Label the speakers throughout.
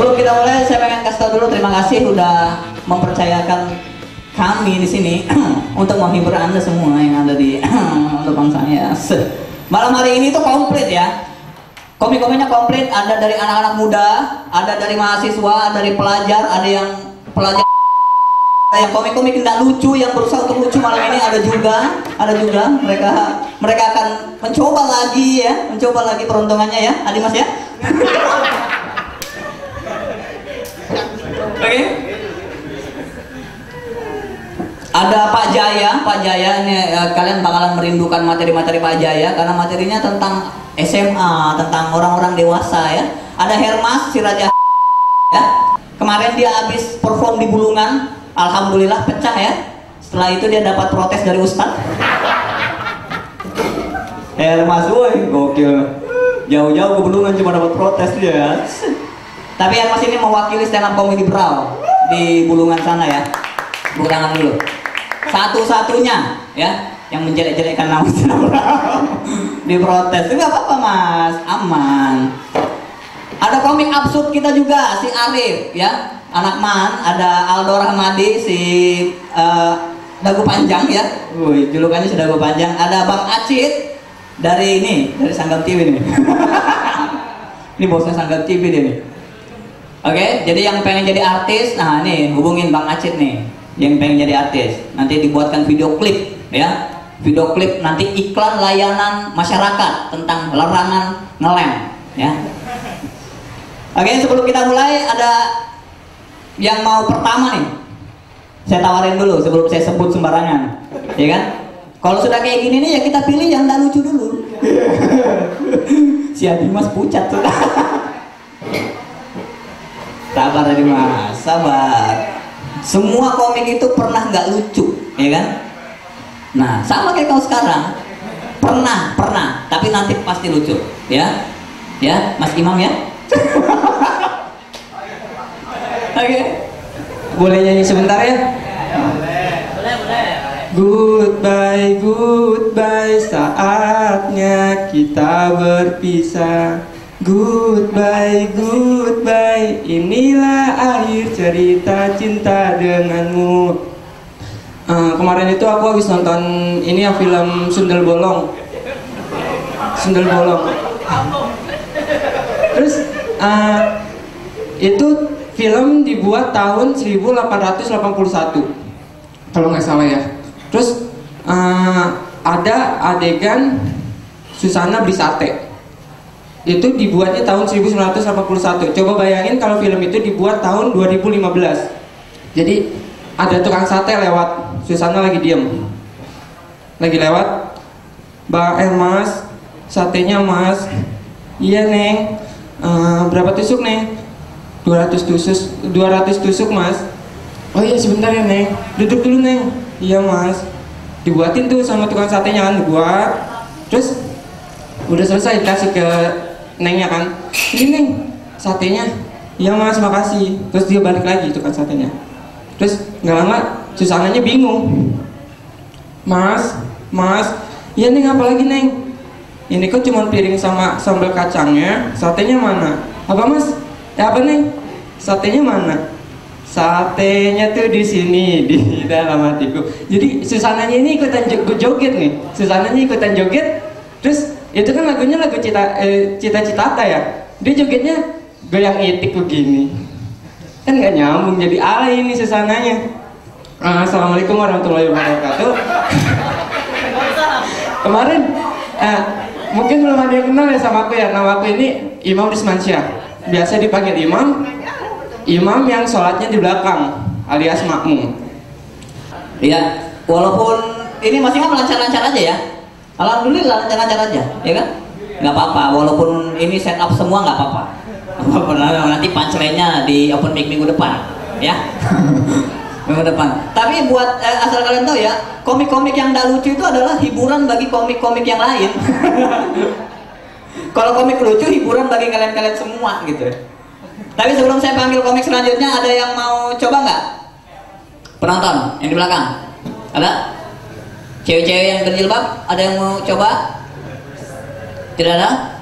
Speaker 1: Sebelum kita mulai, saya pengen kasih tahu dulu terima kasih udah mempercayakan kami di sini untuk menghibur Anda semua yang ada di depan saya. Malam hari ini tuh komplit ya. Komik-komiknya komplit, ada dari anak-anak muda, ada dari mahasiswa, dari pelajar, ada yang pelajar, ada yang komik-komik tidak lucu yang berusaha untuk lucu malam ini ada juga mereka akan mencoba lagi peruntungannya ya, Adi Mas ya. Oke. Ada Pak Jaya ini kalian bakalan merindukan materi-materi Pak Jaya karena materinya tentang SMA, tentang orang-orang dewasa ya. Ada Hermas Siraja ya. Kemarin dia habis perform di Bulungan, alhamdulillah pecah ya. Setelah itu dia dapat protes dari Ustadz. Hermas, woi, gokil. Jauh-jauh ke Bulungan cuma dapat protes dia. Tapi Hermas ini mewakili stand up comedy Brau di Bulungan sana ya. Tepuk tangan dulu. Satu-satunya ya yang menjelek-jelekkan nama diprotes. Itu nggak apa-apa Mas, aman. Ada komik absurd kita juga, si Arif ya, anak man. Ada Aldo Rahmadi, si Dagu Panjang ya. Wih, julukannya si Dagu Panjang. Ada Bang Acit dari Sanggam TV nih. Ini bosnya Sanggam TV dia nih. Oke, jadi yang pengen jadi artis, nah nih hubungin Bang Acit nih. Yang pengen jadi artis, nanti dibuatkan video klip ya. Video klip nanti iklan layanan masyarakat tentang larangan ngelem ya. Oke, sebelum kita mulai ada yang mau pertama nih. Saya tawarin dulu sebelum saya sebut sembarangan. Ya kan? Kalau sudah kayak gini nih ya kita pilih yang tak lucu dulu. Si Adi Mas pucat tuh. Sabar Adi Mas, sabar. Semua komik itu pernah nggak lucu, ya kan? Nah, sama kayak kau sekarang. Pernah, tapi nanti pasti lucu, ya? Ya, Mas Imam ya? Oke. Boleh nyanyi sebentar ya? Boleh. Goodbye, saatnya kita berpisah. Goodbye, inilah akhir cerita cinta denganmu. Kemarin itu aku habis nonton ini ya, film Sundel Bolong. Terus itu film dibuat tahun 1881 kalau nggak salah ya. Terus ada adegan Susana beli sate. Itu dibuatnya tahun 1981. Coba bayangin kalau film itu dibuat tahun 2015. Jadi ada tukang sate lewat, Susana lagi diem, lagi lewat. Mbak Mas, satenya Mas. Iya Neng. Berapa tusuk Neng? 200 tusuk Mas. Oh iya sebentar ya Neng. Duduk dulu Neng. Iya Mas. Dibuatin tuh sama tukang satenya kan, dibuat. Terus udah selesai dikasih ke Nengnya kan, ini Neng satenya. Iya Mas, makasih. Terus dia balik lagi tukang satenya. Terus nggak lama Susananya bingung. Mas, iya Neng apa lagi Neng? Ini kok cuma piring sama sambal kacangnya, satenya mana? Apa Mas? Ya apa Neng? Satenya mana? Satenya tuh di sini di dalam hatiku. Jadi Susananya ini ikutan joget nih. Susananya ikutan joget. Terus itu kan lagunya lagu cita-cita ya. Dia jogetnya goyang itik begini. Kan nggak nyambung, jadi alay ini Susananya. Assalamualaikum warahmatullahi wabarakatuh. Kemarin mungkin belum ada yang kenal ya sama aku ya. Nama aku ini Imam Rismansyah. Biasa dipanggil Imam. Imam yang sholatnya di belakang alias makmum. Iya, walaupun ini masih kan lancar-lancar aja ya. Alhamdulillah lancar-lancar aja, ya kan? Nggak apa-apa, walaupun ini setup semua nggak apa-apa. Nanti punchline-nya di open mic minggu depan, ya. Minggu depan. Tapi buat asal kalian tahu ya, komik-komik yang nggak lucu itu adalah hiburan bagi komik-komik yang lain. Kalau komik lucu, hiburan bagi kalian-kalian semua gitu. Tapi sebelum saya panggil komik selanjutnya, ada yang mau coba nggak? Penonton yang di belakang, ada? Cewek-cewek yang berjilbab, ada yang mau coba? Tidak ada?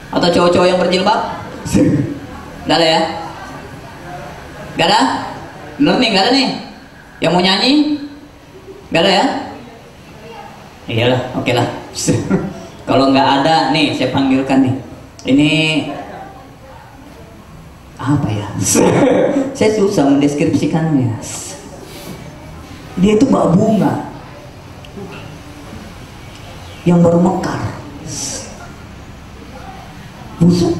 Speaker 1: Atau cowok-cowok yang berjilbab? Tidak ada ya?
Speaker 2: Gak ada? Bener nih, gak ada nih. Yang mau nyanyi? Gak ada ya? Iyalah, oke lah. Kalau nggak ada nih, saya panggilkan nih. Ini apa ya? Saya susah mendeskripsikannya. Dia itu bak bunga yang baru mekar, busuk.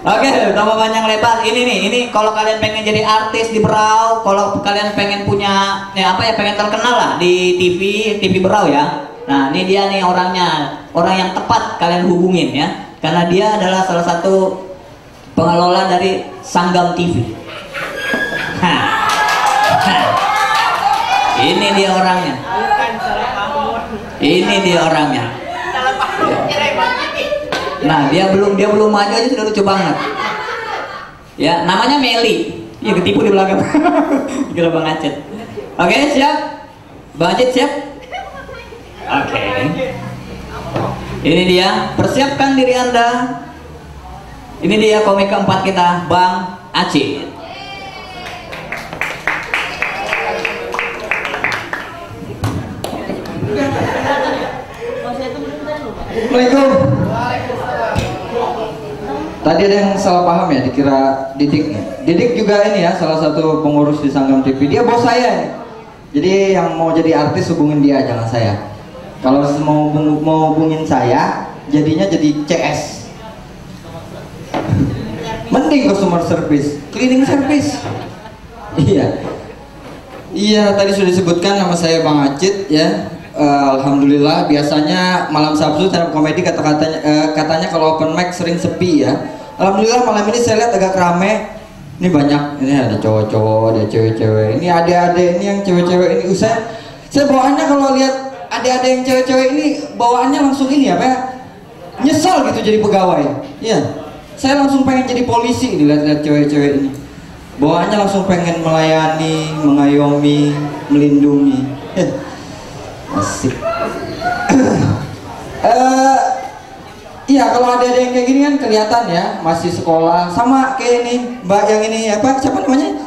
Speaker 2: Oke, tambah panjang lebar. Ini nih, ini kalau kalian pengen jadi artis di Berau, kalau kalian pengen punya, ya apa ya, pengen terkenal lah di TV Berau ya. Nah, ini dia nih orangnya, orang yang tepat kalian hubungin ya, karena dia adalah salah satu pengelola dari Sanggam TV. Ini dia orangnya. Ini dia orangnya. Nah, dia belum maju aja sudah lucu banget. Ya, namanya Meli. Iya, ketipu di belakang. Gila Bang Acet. Oke, siap? Bang Acet siap? Oke. Ini dia, persiapkan diri Anda. Ini dia komik keempat kita, Bang Acet.
Speaker 3: Assalamualaikum. Tadi ada yang salah paham ya, dikira Didik. Didik juga ini ya, salah satu pengurus di Sanggam TV. Dia bos saya nih. Jadi yang mau jadi artis hubungin dia, jangan saya. Kalau mau hubungin saya, jadinya jadi CS. Mending customer service, cleaning service. Iya. Iya, tadi sudah disebutkan nama saya Bang Acit ya. Alhamdulillah, biasanya malam Sabtu stand up komedi katanya kalau open mic sering sepi ya. Alhamdulillah malam ini saya lihat agak rame. Ini banyak, ini ada cowok-cowok, ada cewek-cewek. Ini adik-adik ini yang cewek-cewek ini. Saya bawaannya kalau lihat adik-adik yang cewek-cewek ini bawaannya langsung ini apa ya? Nyesel gitu jadi pegawai. Iya. Saya langsung pengen jadi polisi nih lihat-lihat cewek-cewek ini. Bawaannya langsung pengen melayani, mengayomi, melindungi. Asik. Iya, kalau ada yang kayak gini kan kelihatan ya masih sekolah, sama kayak ini mbak yang ini apa, siapa namanya?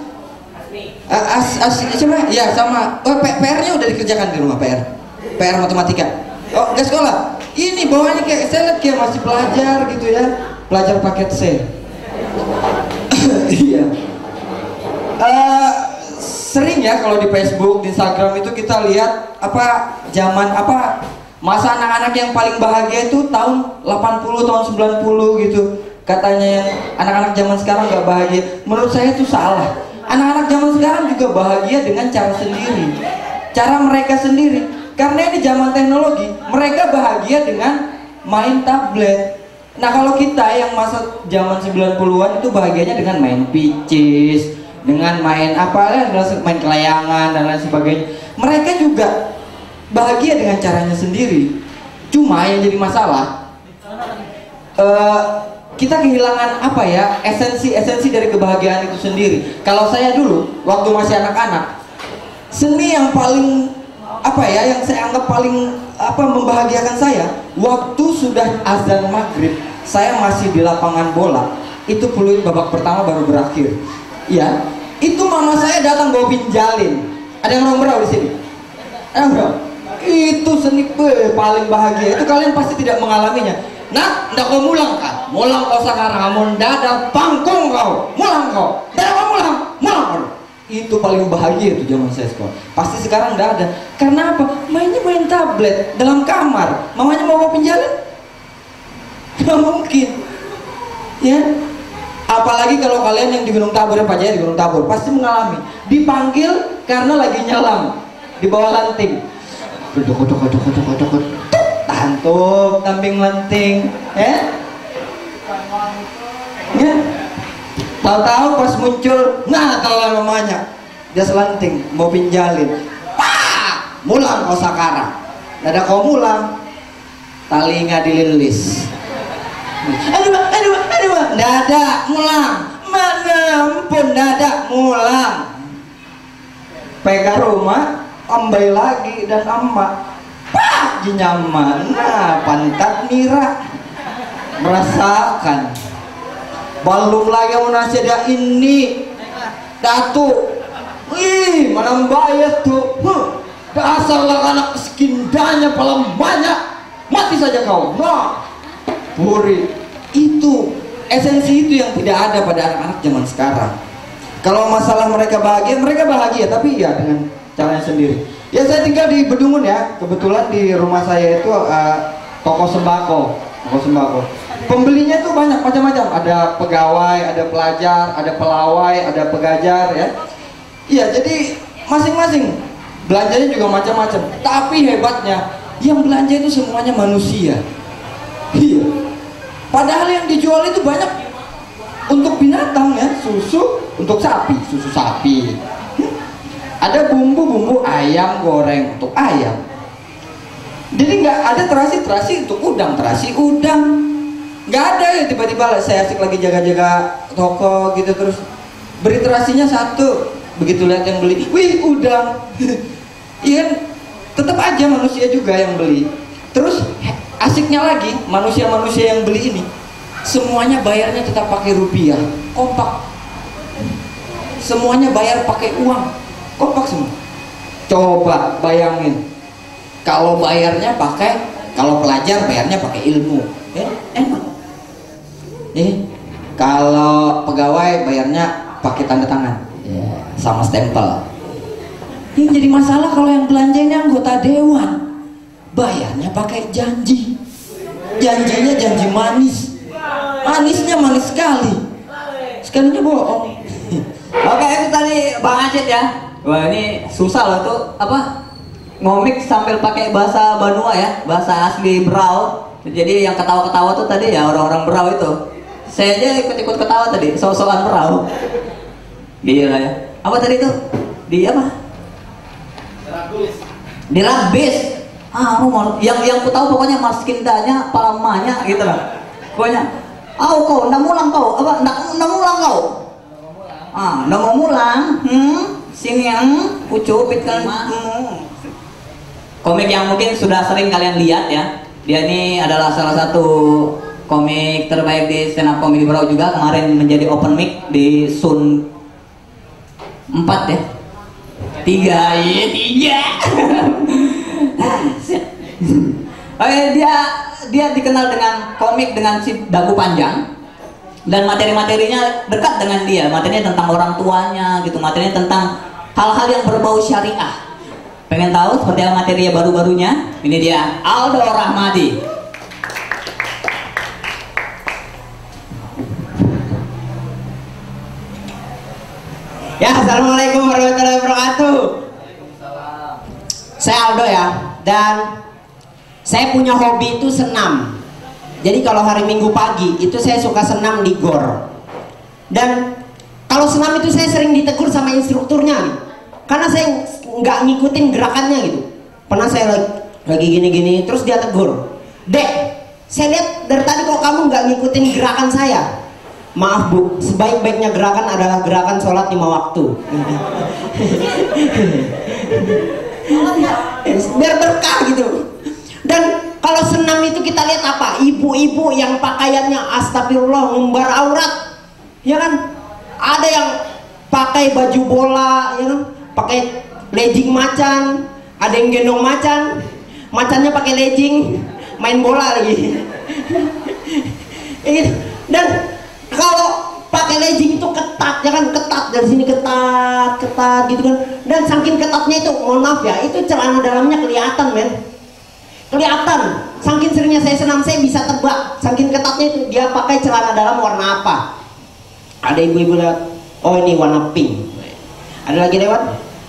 Speaker 3: Siapa? Ya sama. Oh, PR-nya udah dikerjakan di rumah, PR matematika. Oh, nggak sekolah. Ini bawaannya kayak saya lihat kayak masih pelajar gitu ya, pelajar paket C. Iya. Sering ya kalau di Facebook, di Instagram itu kita lihat apa zaman apa masa anak-anak yang paling bahagia itu tahun 80, tahun 90 gitu. Katanya yang anak-anak zaman sekarang nggak bahagia. Menurut saya itu salah. Anak-anak zaman sekarang juga bahagia dengan cara sendiri. Cara mereka sendiri. Karena ini zaman teknologi, mereka bahagia dengan main tablet. Nah, kalau kita yang masa zaman 90-an itu bahagianya dengan main picis, dengan main apa ya, main kelayangan dan lain sebagainya. Mereka juga bahagia dengan caranya sendiri. Cuma yang jadi masalah, kita kehilangan apa ya, esensi dari kebahagiaan itu sendiri. Kalau saya dulu waktu masih anak-anak, seni yang paling apa ya, yang saya anggap paling apa membahagiakan saya, waktu sudah azan maghrib, saya masih di lapangan bola, itu peluit babak pertama baru berakhir. Iya, itu mama saya datang bawa pinjalin. Ada yang orang Berau di sini? Bro, itu seni paling bahagia. Itu kalian pasti tidak mengalaminya. Nah, ndak kau mulang kan? Mulang kau sekarang, amun dada pangkong kau, mulang kau, dada kau mulang kau. Itu paling bahagia itu zaman saya sekolah. Pasti sekarang ndak ada. Karena apa? Mainnya main tablet dalam kamar. Mamanya mau pinjalin? Gak mungkin. Ya. Apalagi kalau kalian yang di Gunung Tabor ya, Pak Jaya di Gunung Tabor pasti mengalami dipanggil karena lagi nyelam di bawah lanting. Tantuk, tamping lanting, ya. Tahu-tahu pas muncul, nah kalau mamanya dia selanting mau pinjalin, mulang kau sekarang, ada kau mulang, tali nggak dililis. Aduh, dada mulang, mana ampun dada mulang. Pegang rumah, ambil lagi dan emak, nyaman, nah pantat mira, merasakan. Belum lagi mau nasi ada ini Datuk. Wih, mana bayar tuh. Dasarlah anak sekindanya paling banyak. Mati saja kau. Nah, Puri. Itu esensi itu yang tidak ada pada anak-anak zaman sekarang. Kalau masalah mereka bahagia, tapi ya dengan caranya sendiri. Ya saya tinggal di Bedungun ya. Kebetulan di rumah saya itu toko sembako. Pembelinya tuh banyak macam-macam. Ada pegawai, ada pelajar, ada pelawai, ada pegajar ya. Iya, jadi masing-masing belanjanya juga macam-macam. Tapi hebatnya, yang belanja itu semuanya manusia. Iya. Padahal yang dijual itu banyak untuk binatang ya, susu untuk sapi, susu sapi. Ada bumbu-bumbu ayam goreng untuk ayam. Jadi nggak ada terasi untuk udang, nggak ada ya. Tiba-tiba saya asik lagi jaga-jaga toko gitu, terus beri terasinya satu, begitu lihat yang beli, wih udang. Iya, tetap aja manusia juga yang beli. Terus asiknya lagi, manusia-manusia yang beli ini semuanya bayarnya tetap pakai rupiah, kompak. Semuanya bayar pakai uang, kompak semua. Coba bayangin, kalau bayarnya pakai, kalau pelajar bayarnya pakai ilmu, ya enak. Kalau pegawai bayarnya pakai tanda tangan, sama stempel. Yang jadi masalah kalau yang belanja ini anggota dewan, bayarnya pakai janji. Janjinya janji manis, manisnya manis sekali, sekalinya bohong.
Speaker 2: Oke, itu tadi Bang Acit ya. Wah, ini susah loh tuh apa? Ngomik sambil pakai bahasa Banua ya, bahasa asli Berau. Jadi yang ketawa-ketawa tuh tadi ya orang-orang Berau itu. Saya aja ikut-ikut ketawa tadi, so-soan Berau. Gila ya. Apa tadi tuh? Di apa? Di Rabis. Yang ku tahu pokoknya maskindanya, palamanya gitu lah. Pokoknya, kau ndak mulang kau, apa ndak mulang kau? Ndak mau mulang. Sini yang kucupitkan. Komik yang mungkin sudah sering kalian lihat ya. Dia ini adalah salah satu komik terbaik di stand up comedy Berau juga. Kemarin menjadi open mic di Sun 4 ya. 3 Oke, dia dikenal dengan komik dengan si dagu panjang dan materi-materinya dekat dengan dia. Materinya tentang orang tuanya gitu, materinya tentang hal-hal yang berbau syariah. Pengen tahu seperti apa materinya baru-barunya? Ini dia Aldo Rahmadi.
Speaker 4: Ya, assalamualaikum warahmatullahi wabarakatuh. Saya Aldo ya, dan saya punya hobi itu senam. Jadi kalau hari Minggu pagi itu saya suka senam di GOR. Dan kalau senam itu saya sering ditegur sama instrukturnya gitu. Karena saya nggak ngikutin gerakannya gitu. Pernah saya lagi gini-gini, terus dia tegur, "Dek, saya lihat dari tadi kok kamu nggak ngikutin gerakan saya." "Maaf Bu, sebaik-baiknya gerakan adalah gerakan sholat 5 waktu." Biar berkah gitu. Dan kalau senam itu kita lihat apa? Ibu-ibu yang pakaiannya astagfirullah ngumbar aurat, ya kan? Ada yang pakai baju bola, ya kan? Pakai legging macan, ada yang gendong macan, macannya pakai legging, main bola lagi. Dan kalau pakai legging itu ketat, ya kan, ketat dari sini ketat gitu kan. Dan saking ketatnya itu, mohon maaf ya, itu celana dalamnya kelihatan men, kelihatan. Saking seringnya saya senam, saya bisa tebak. Saking ketatnya itu dia pakai celana dalam warna apa. Ada ibu-ibu lewat, oh ini warna pink. Ada lagi lewat,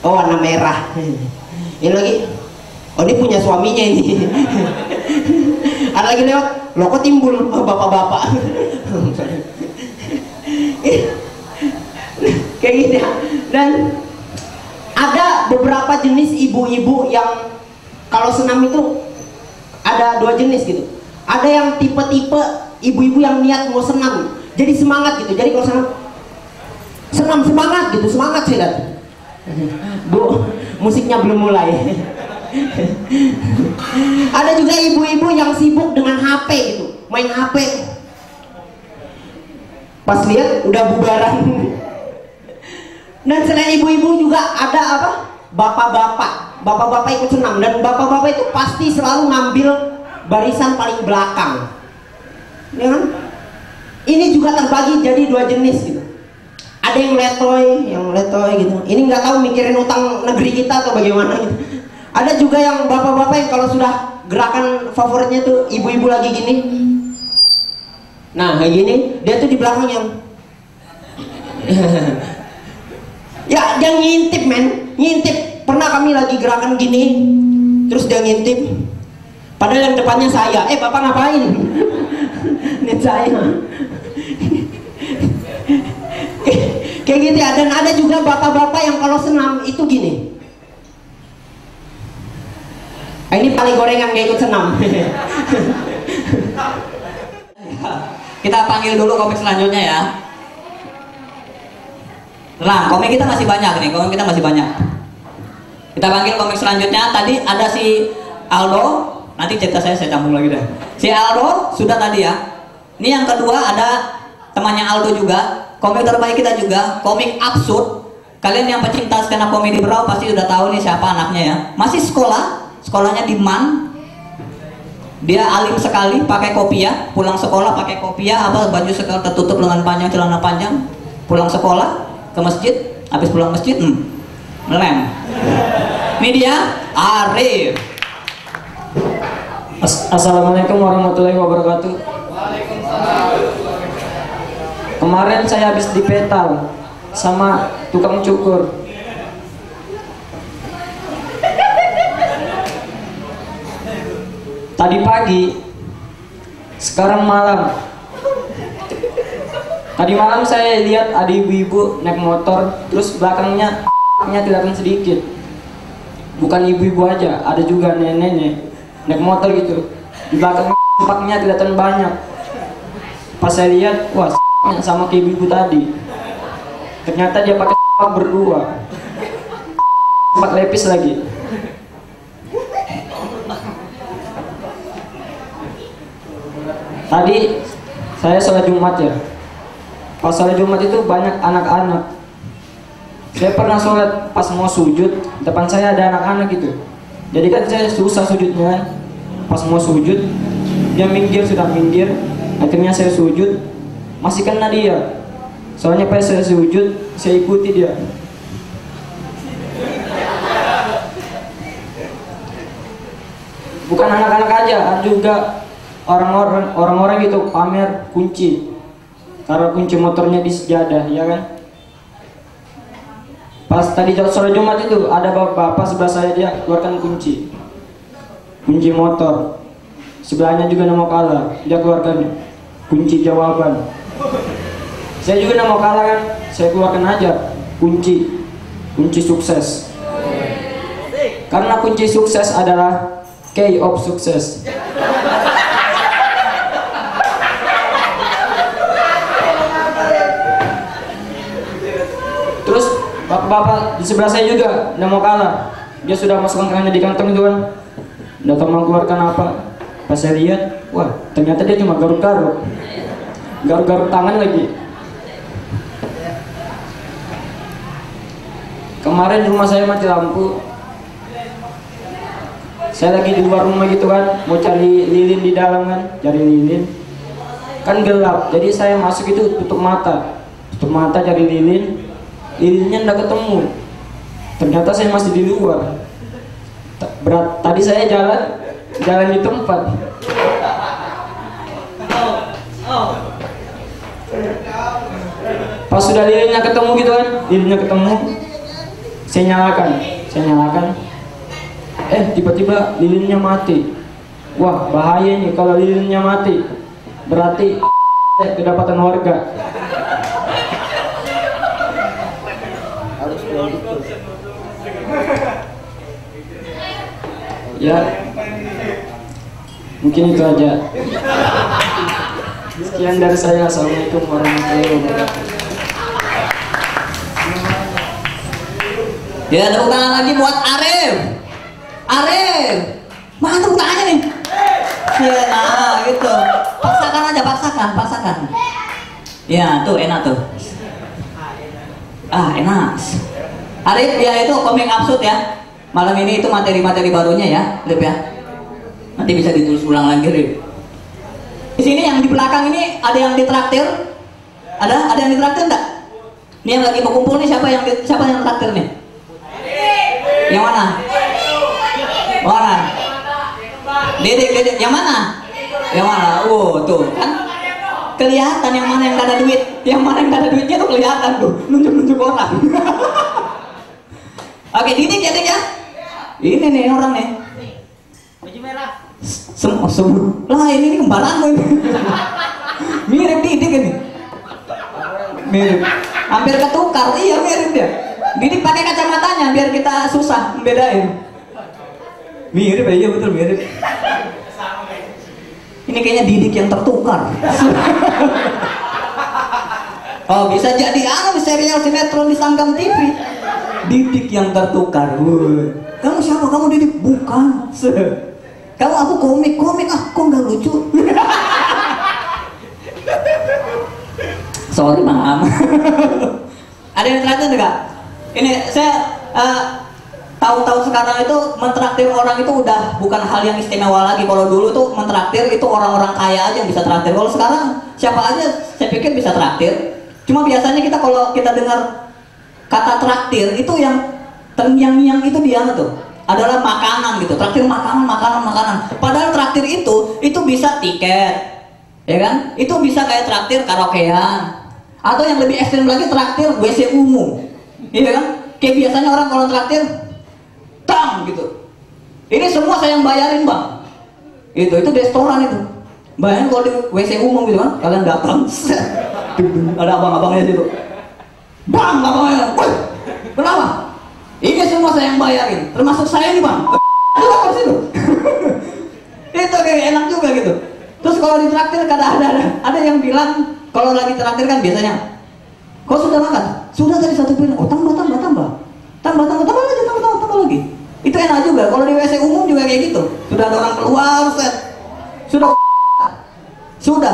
Speaker 4: oh warna merah. Ini lagi, oh ini punya suaminya ini. Ada lagi lewat, loh kok timbul, oh, bapak-bapak. Kayak gitu ya. Dan ada beberapa jenis ibu-ibu yang kalau senam itu ada 2 jenis gitu. Ada yang tipe-tipe ibu-ibu yang niat mau senam, jadi semangat gitu. Jadi kalau senam semangat gitu, semangat sih lihat. Bu, musiknya belum mulai. Ada juga ibu-ibu yang sibuk dengan HP gitu, main HP. Pas lihat udah bubaran. Dan selain ibu-ibu juga ada apa? Bapak-bapak. Bapak-bapak ikut senam, dan bapak-bapak itu pasti selalu ngambil barisan paling belakang. Ya kan? Ini juga terbagi jadi dua jenis gitu. Ada yang letoy gitu. Ini nggak tahu mikirin utang negeri kita atau bagaimana gitu. Ada juga yang bapak-bapak yang kalau sudah gerakan favoritnya tuh ibu-ibu lagi gini. Nah kayak gini, dia tuh di belakang yang ya dia ngintip men, ngintip. Pernah kami lagi gerakan gini, terus dia ngintip. Padahal yang depannya saya, bapak ngapain? Net saya. Kayak gitu ya. Dan ada juga bapak-bapak yang kalau senam itu gini. Ini paling gorengan gak ikut senam.
Speaker 2: Kita panggil dulu komik selanjutnya ya. Nah, komik kita masih banyak nih, komik kita masih banyak. Kita panggil komik selanjutnya. Tadi ada si Aldo, nanti cerita saya campur lagi deh. Si Aldo sudah tadi ya. Ini yang kedua ada temannya Aldo juga. Komik terbaik kita juga, komik absurd. Kalian yang pecinta stand up comedy Berau pasti udah tahu nih siapa anaknya ya. Masih sekolahnya di MAN. Dia alim sekali, pakai kopiah, pulang sekolah pakai kopiah, baju sekolah tertutup lengan panjang, celana panjang, pulang sekolah ke masjid, habis pulang masjid, ngelem. Ini dia Arif.
Speaker 1: Assalamualaikum warahmatullahi wabarakatuh. Kemarin saya habis dipetal sama tukang cukur. Tadi pagi, sekarang malam. Tadi malam saya lihat ada ibu-ibu naik motor, terus belakangnya kelihatan sedikit. Bukan ibu-ibu aja, ada juga nenek-nenek naik motor gitu. Di belakangnya kelihatan banyak. Pas saya lihat, wah, sama kayak ibu-ibu tadi. Ternyata dia pakai berdua. 4 lepis lagi. Tadi saya sholat Jumat ya. Pas sholat Jumat itu banyak anak-anak. Saya pernah sholat pas mau sujud, depan saya ada anak-anak gitu. Jadi kan saya susah sujudnya. Pas mau sujud, dia minggir, sudah minggir. Akhirnya saya sujud, masih kena dia. Soalnya pas saya sujud, saya ikuti dia. Bukan anak-anak aja, ada juga orang-orang gitu pamer kunci. Karena kunci motornya di sejadah, ya kan? Pas tadi sholat Jumat itu ada bapak sebelah saya, dia keluarkan kunci motor. Sebelahnya juga nama kalah, dia keluarkan kunci jawaban. Saya juga nama kalah kan, saya keluarkan aja kunci sukses. Karena kunci sukses adalah key of sukses. Terus bapak-bapak di sebelah saya juga udah mau kalah. Dia sudah masukkan tangannya di kantong itu kan, udah tahu mau keluarkan apa. Pas saya lihat, wah ternyata dia cuma garuk-garuk tangan lagi. Kemarin di rumah saya mati lampu. Saya lagi di luar rumah gitu kan, mau cari lilin di dalam kan, cari lilin. Kan gelap, jadi saya masuk itu tutup mata cari lilin. Lilinnya enggak ketemu. Ternyata saya masih di luar. Tadi saya jalan di tempat. Pas sudah lilinnya ketemu gitu kan, saya nyalakan. Tiba-tiba lilinnya mati. Wah bahaya nih kalau lilinnya mati. Berarti kedapatan warga. Ya, mungkin itu aja. Sekian dari saya. Assalamualaikum warahmatullahi wabarakatuh.
Speaker 2: Ya, tepuk tangan lagi buat Arif. Mana tepuk tangannya nih? Ya, nah gitu. Paksakan aja, paksakan. Ya, tuh enak tuh. Ah, enak. Arif, ya itu komik absurd ya. Malam ini itu materi-materi barunya ya, Arif ya. Nanti bisa ditulis ulang lagi, Arif. Di sini yang di belakang ini ada yang ditraktir? Ada yang ditraktir enggak? Ini yang lagi berkumpul nih siapa yang traktir nih? Yang mana? Mana? Dedek, yang mana? Yang mana? Oh, tuh kan kelihatan yang mana yang gak ada duit, yang mana yang gak ada duitnya tuh kelihatan tuh, nunjuk orang. Oke, Didik ya, Dik ya. Ini nih orang nih.
Speaker 4: Baju merah.
Speaker 2: Sebut lah ini kembaranmu ini. Mirip Didik ini. Mirip. Hampir ketukar, iya mirip dia. Didik pakai kacamatanya biar kita susah membedain. Mirip, iya betul mirip. Ini kayaknya Didik yang tertukar. Oh, bisa jadi serial sinetron di Sangam TV. Didik yang tertukar. Kamu siapa? Kamu Didik? Bukan. Kamu aku komik. Ah, kok nggak lucu? Sorry, Mam. Ada yang terakhir enggak? Ini saya tahun-tahun sekarang itu mentraktir orang itu udah bukan hal yang istimewa lagi. Kalau dulu tuh mentraktir itu orang-orang kaya aja yang bisa traktir. Kalau sekarang siapa aja saya pikir bisa traktir. Cuma biasanya kita kalau kita dengar kata traktir itu yang terngiang-ngiang itu dia tuh adalah makanan gitu. Traktir makanan. Padahal traktir itu bisa tiket, ya kan? Itu bisa kayak traktir karaokean. Atau yang lebih ekstrim lagi traktir WC umum, iya kan? Kayak biasanya orang kalau traktir tang gitu. Ini semua saya yang bayarin, Bang. Itu restoran itu. Bayangin kalau di WC umum gitu kan, kalian datang, ada abang-abangnya situ. Bang, abangnya, woi, berapa? Ini semua saya yang bayarin, termasuk saya nih, Bang. Itu situ. Itu kayak enak juga gitu. Terus kalau di traktir kadang ada yang bilang kalau lagi traktir kan biasanya, kau sudah makan? Sudah tadi 1 piring. Oh, tambah lagi. Itu enak juga. Kalau di WC umum juga kayak gitu. Sudah ada orang keluar, set. Sudah.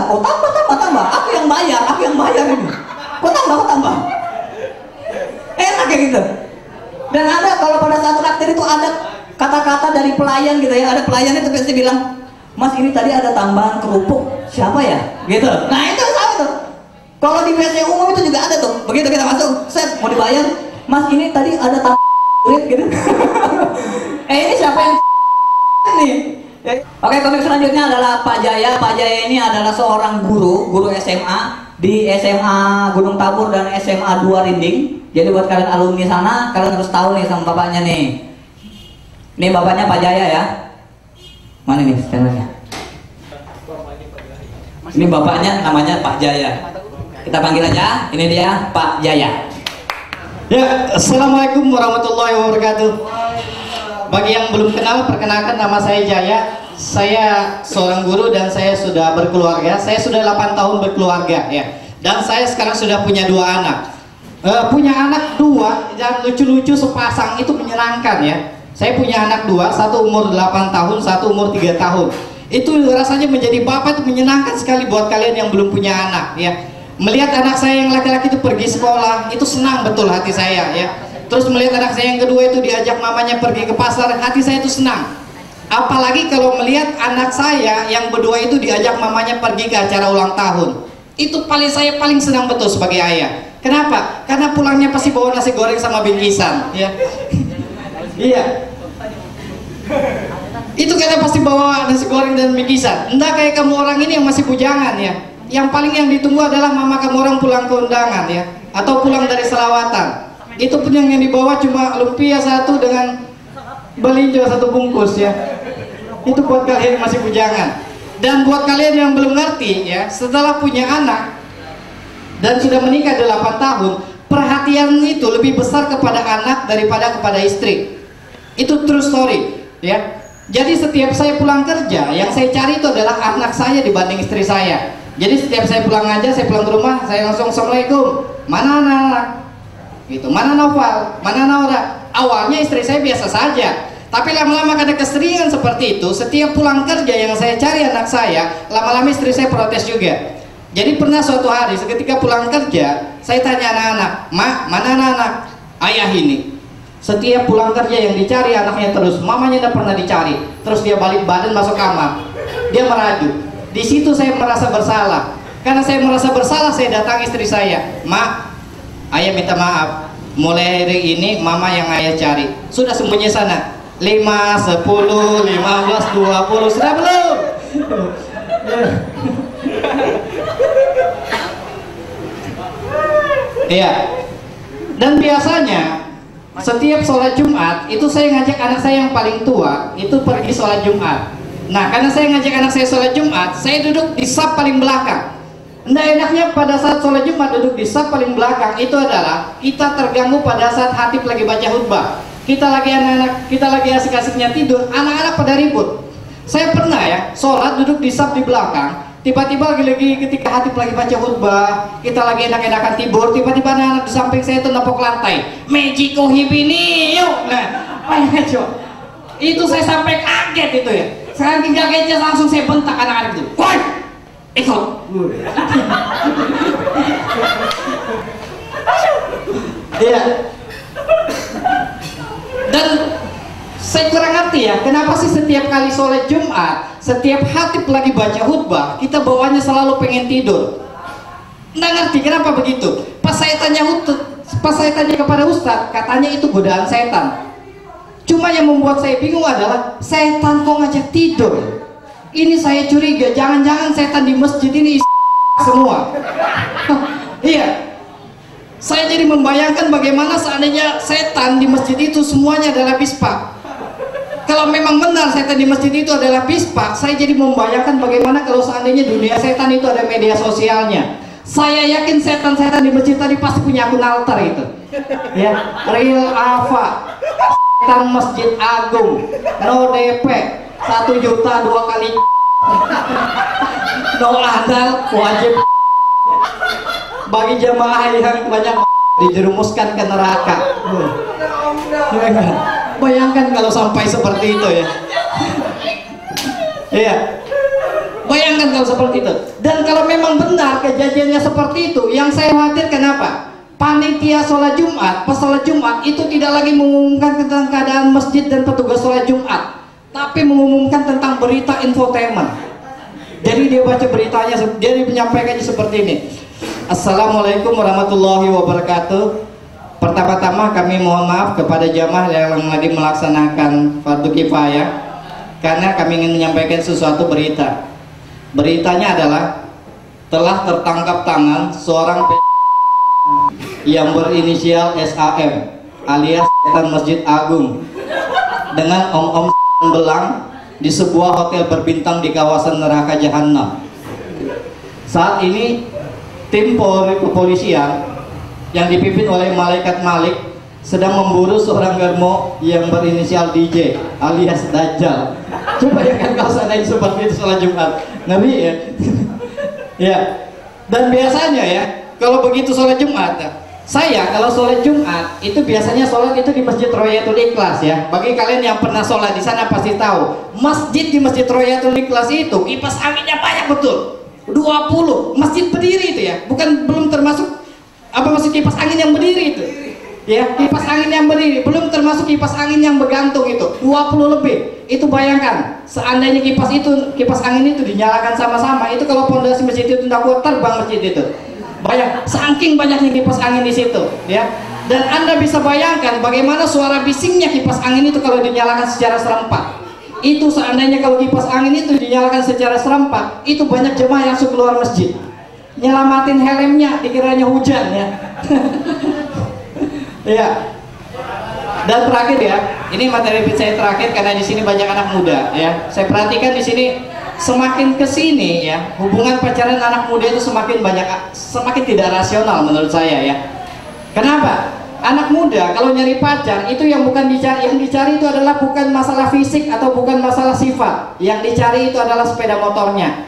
Speaker 2: Oh, tambah. Aku yang bayar ini. Kok tambah. Enak kayak gitu. Dan ada kalau pada saat traktir itu ada kata-kata dari pelayan gitu ya. Ada pelayan itu biasanya bilang, Mas ini tadi ada tambahan kerupuk. Siapa ya? Gitu. Nah itu sama tuh. Kalau di WC umum itu juga ada tuh. Begitu kita masuk, set mau dibayar, Mas ini tadi ada tambahan gitu. Ini siapa yang nih? Oke, komik selanjutnya adalah Pak Jaya. Pak Jaya ini adalah seorang guru SMA di SMA Gunung Tabur dan SMA 2 Rinding. Jadi buat kalian alumni sana, kalian harus tahu nih sama bapaknya nih. Ini bapaknya Pak Jaya ya. Mana nih channelnya? Ini bapaknya namanya Pak Jaya. Kita panggil aja. Ini dia Pak Jaya.
Speaker 5: Ya, assalamualaikum warahmatullahi wabarakatuh. Bagi yang belum kenal, perkenalkan nama saya Jaya. Saya seorang guru dan saya sudah berkeluarga. Saya sudah 8 tahun berkeluarga ya. Dan saya sekarang sudah punya 2 anak. Punya anak 2 dan lucu-lucu sepasang itu menyenangkan ya. Saya punya anak 2, satu umur 8 tahun, satu umur 3 tahun. Itu rasanya menjadi bapak itu menyenangkan sekali buat kalian yang belum punya anak ya. Melihat anak saya yang laki-laki itu pergi sekolah, itu senang betul hati saya ya. Terus melihat anak saya yang kedua itu diajak mamanya pergi ke pasar, hati saya itu senang. Apalagi kalau melihat anak saya yang berdua itu diajak mamanya pergi ke acara ulang tahun. Itu saya paling senang betul sebagai ayah. Kenapa? Karena pulangnya pasti bawa nasi goreng sama bingkisan ya. Iya. Itu kita pasti bawa nasi goreng dan bingkisan. Entah kayak kamu orang ini yang masih bujangan ya. Yang paling yang ditunggu adalah mama kamu orang pulang ke undangan ya, atau pulang dari selawatan. Itu pun yang dibawa cuma lumpia 1 dengan belinjo 1 bungkus ya. Itu buat kalian yang masih bujangan. Dan buat kalian yang belum ngerti ya, setelah punya anak dan sudah menikah 8 tahun, perhatian itu lebih besar kepada anak daripada kepada istri. Itu true story ya. Jadi setiap saya pulang kerja, yang saya cari itu adalah anak saya dibanding istri saya. Jadi setiap saya pulang aja, saya pulang ke rumah, saya langsung assalamualaikum. Mana anak-anak? Gitu. Mana Noval? Mana Naura? Awalnya istri saya biasa saja, tapi lama-lama karena keseringan seperti itu, setiap pulang kerja yang saya cari anak saya, lama-lama istri saya protes juga. Jadi pernah suatu hari seketika pulang kerja, saya tanya anak-anak, "Mak, mana anak-anak?" "Ayah ini." Setiap pulang kerja yang dicari anaknya terus, mamanya tidak pernah dicari. Terus dia balik badan masuk kamar, dia merajuk. Di situ saya merasa bersalah. Karena saya merasa bersalah, saya datang istri saya, "Mak, ayah minta maaf. Mulai hari ini mama yang ayah cari. Sudah sembunyi sana. 5, 10, 15, 20, sudah belum?" Iya. Dan biasanya setiap sholat Jumat itu saya ngajak anak saya yang paling tua itu pergi sholat Jumat. Nah, karena saya ngajak anak saya sholat Jumat, saya duduk di saf paling belakang. Nah, enaknya pada saat sholat Jumat duduk di saf paling belakang itu adalah kita terganggu pada saat khatib lagi baca khutbah. Kita lagi asik-asiknya tidur, anak-anak pada ribut. Saya pernah ya sholat duduk di saf di belakang. Tiba-tiba lagi ketika khatib lagi baca khutbah, kita lagi enak-enakan tidur, tiba-tiba anak-anak di samping saya itu nepok lantai. "Mejiko hibini, yuk!" Nah, apa ya, itu saya sampai kaget itu ya. Saking kagetnya langsung saya bentak anak-anak itu. "Woi, ikut!" Iya. Dan saya kurang ngerti ya, kenapa sih setiap kali sholat Jumat, setiap khatib lagi baca khutbah, kita bawaannya selalu pengen tidur. Nggak ngerti kenapa begitu. Pas saya tanya kepada Ustadz, katanya itu godaan setan. Cuma yang membuat saya bingung adalah setan kok ngajak tidur. Ini saya curiga, jangan-jangan setan di masjid ini semua. Iya. Saya jadi membayangkan bagaimana seandainya setan di masjid itu semuanya adalah pispa. Kalau memang benar setan di masjid itu adalah pispa, saya jadi membayangkan bagaimana kalau seandainya dunia setan itu ada media sosialnya. Saya yakin setan-setan di masjid tadi pasti punya akun alter itu. Ya, Real Alpha, setan Masjid Agung, no DP, 1 juta 2 kali, no andal, wajib. Bagi jemaah yang banyak dijerumuskan ke neraka. Bayangkan kalau sampai seperti itu ya. Iya. Bayangkan kalau seperti itu. Dan kalau memang benar kejadiannya seperti itu, yang saya khawatir kenapa? Panitia sholat Jumat, pas sholat Jumat itu tidak lagi mengumumkan tentang keadaan masjid dan petugas sholat Jumat, tapi mengumumkan tentang berita infotainment. Jadi dia baca beritanya, dia menyampaikannya seperti ini. "Assalamualaikum warahmatullahi wabarakatuh. Pertama-tama kami mohon maaf kepada jamaah yang lagi melaksanakan fardu kifayah karena kami ingin menyampaikan sesuatu berita. Beritanya adalah telah tertangkap tangan seorang yang berinisial SAM alias setan Masjid Agung dengan om-om belang di sebuah hotel berbintang di kawasan neraka Jahanam. Saat ini tim kepolisian yang dipimpin oleh Malaikat Malik sedang memburu seorang germo yang berinisial DJ alias Dajjal. Coba bayangkan kalau seandainya seperti itu sholat Jumat, ngeri ya. Ya. Dan biasanya ya, kalau begitu sholat Jumat, saya kalau sholat Jumat itu biasanya sholat itu di Masjid Royatul Ikhlas ya. Bagi kalian yang pernah sholat di sana pasti tahu, masjid di Masjid Royatul Ikhlas itu kipas anginnya banyak betul. 20 masjid berdiri itu ya, belum termasuk masjid kipas angin yang berdiri itu ya, kipas angin yang berdiri, belum termasuk kipas angin yang bergantung itu 20 lebih. Itu bayangkan seandainya kipas angin itu dinyalakan sama-sama, itu kalau pondasi masjid itu tidak kuat, terbang masjid itu. Bayang, saking banyaknya kipas angin di situ ya. Dan Anda bisa bayangkan bagaimana suara bisingnya kipas angin itu kalau dinyalakan secara serempak. Itu seandainya kalau kipas angin itu dinyalakan secara serempak, itu banyak jemaah yang langsung keluar masjid, nyelamatin helmnya dikiranya hujan ya. Ya. Dan terakhir ya, ini materi saya terakhir karena di sini banyak anak muda ya. Saya perhatikan di sini semakin kesini ya, hubungan pacaran anak muda itu semakin tidak rasional menurut saya ya. Kenapa? Anak muda kalau nyari pacar itu yang dicari itu adalah bukan masalah fisik atau bukan masalah sifat. Yang dicari itu adalah sepeda motornya.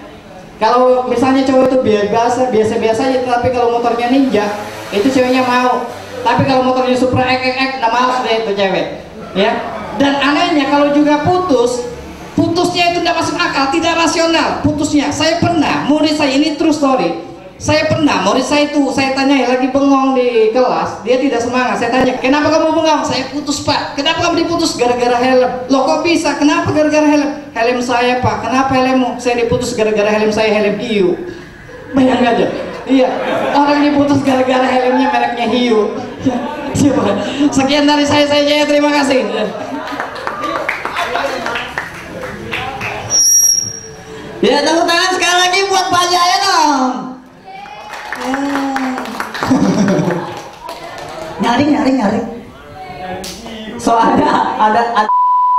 Speaker 5: Kalau misalnya cowok itu biasa-biasa aja, tapi kalau motornya ninja, itu ceweknya mau. Tapi kalau motornya Supra ek, nah males deh itu cewek. Ya. Dan anehnya kalau juga putusnya itu tidak masuk akal, tidak rasional putusnya. Saya pernah, murid saya ini true story. Saya pernah, murid saya itu, saya tanya ya, lagi bengong di kelas, dia tidak semangat. Saya tanya, kenapa kamu bengong? Saya putus pak. Kenapa kamu diputus? Gara-gara helm. Loh kok bisa? Kenapa gara-gara helm? Helm saya pak. Kenapa helmmu? Saya diputus gara-gara helm saya, helm hiu. Bayang aja. Iya, orang diputus gara-gara helmnya mereknya hiu. Sekian dari saya Jaya, terima kasih.
Speaker 2: Ya, tepuk tangan sekali lagi buat Pak Jaya dong. Nyaring. So ada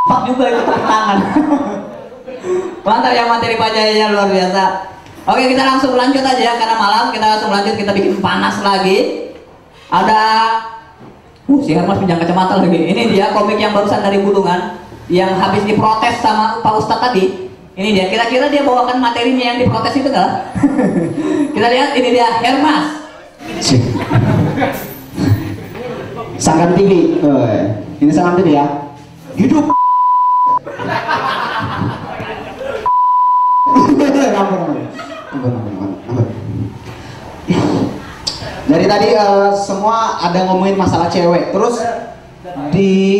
Speaker 2: Pak juga itu tepuk tangan. Mantap ya materi Pak Jaya, luar biasa. Oke, kita langsung lanjut aja ya, karena malam kita langsung lanjut, kita bikin panas lagi. Ada si Hermas pinjam kacamata lagi. Ini dia komik yang barusan dari Bulungan yang habis diprotes sama Pak Ustadz tadi. Ini dia, kira-kira dia bawakan materinya yang diprotes itu enggak? Kita lihat, ini dia Hermas.
Speaker 3: Sangkan TV. Ini Sangkan TV ya. Hidup. Ampun. Dari tadi semua ada ngomongin masalah cewek. Terus di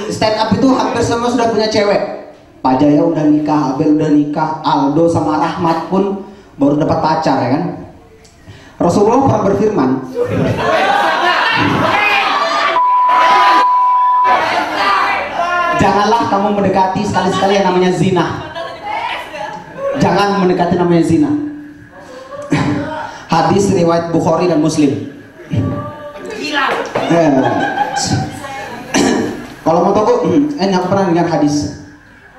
Speaker 3: stand up itu hampir semua sudah punya cewek. Pak Jaya udah nikah, Abel udah nikah, Aldo sama Rahmat pun baru dapat pacar ya kan. Rasulullah pernah berfirman, janganlah kamu mendekati sekali-sekali yang namanya zina. Jangan mendekati namanya zina. Hadis riwayat Bukhari dan Muslim. Kalau mau tahu, aku pernah dengar hadis.